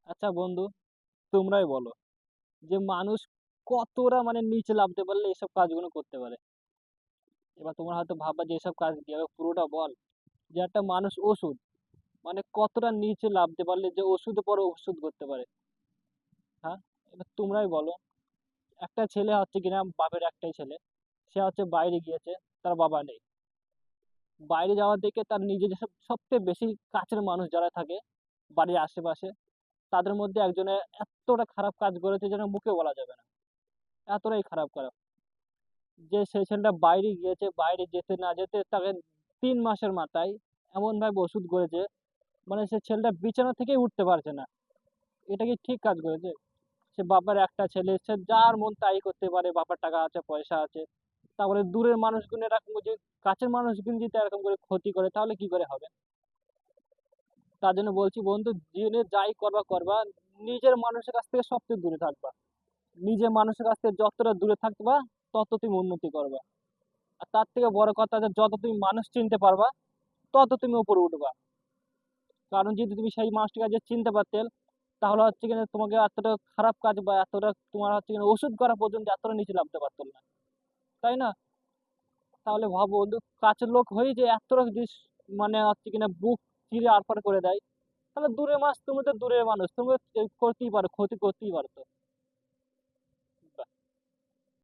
আচ্ছা বন্ধু, তোমরাই বলো যে মানুষ কতটা নিচে নামতে পারলে এসব কাজগুলো করতে পারে। এবার তোমরা হয়তো ভাববা যে এসব কাজ কি হবে, পুরোটা বল। যে একটা মানুষ ওষুধ কতটা নিচে নামতে পারলে যে ওষুধের পরে ওষুধ করতে পারে। হ্যাঁ, এবার তোমরাই বলো। একটা ছেলে হচ্ছে কিনা, বাপের একটাই ছেলে, সে হচ্ছে বাইরে গিয়েছে, তার বাবা নেই। বাইরে যাওয়ার দিকে তার নিজের সবচেয়ে বেশি কাছের মানুষ যারা থাকে বাড়ির আশেপাশে, তাদের মধ্যে একজনে এতটা খারাপ কাজ করেছে যেন মুখে বলা যাবে না। এতটাই খারাপ খারাপ যে সেই ছেলেটা বাইরে গিয়েছে, বাইরে যেতে না যেতে তাকে 3 মাসের মাথায় এমন ভাবে ওষুধ করেছে, সে ছেলেটা বিছানা থেকেই উঠতে পারছে না। এটা কি ঠিক কাজ করেছে? সে বাবার একটা ছেলে, সে যার মন তাই করতে পারে, বাবার টাকা আছে, পয়সা আছে। তারপরে দূরের মানুষগুলো এরকম যে কাছের মানুষগুলো যদি এরকম করে ক্ষতি করে তাহলে কি করে হবে? তার জন্য বলছি বন্ধু, জেনে যাই করবা করবা, নিজের মানুষের কাছ থেকে সবচেয়ে দূরে থাকবা। নিজের মানুষের কাছ থেকে যতটা দূরে থাকবা তত তুমি উন্নতি করবা। আর তার থেকে বড় কথা যে যত তুমি মানুষ চিনতে পারবা তত তুমি উপরে উঠবা। কারণ যদি তুমি সেই মানুষটাকে যে চিনতে পারতেন, তাহলে হচ্ছে কিনা তোমাকে এতটা খারাপ কাজ বা এতটা তোমার হচ্ছে কিনা ওষুধ করা পর্যন্ত এতটা নিচে নামতে পারতো না, তাই না? তাহলে ভাবো বন্ধু, কাছের লোক হয়ে যে এতটা যদি হচ্ছে কিনা বুক চিরে আরপার করে দেয়, তাহলে দূরের মানুষ, তুমি তো দূরের মানুষ, তুমি করতেই পারো, ক্ষতি করতেই পারতো।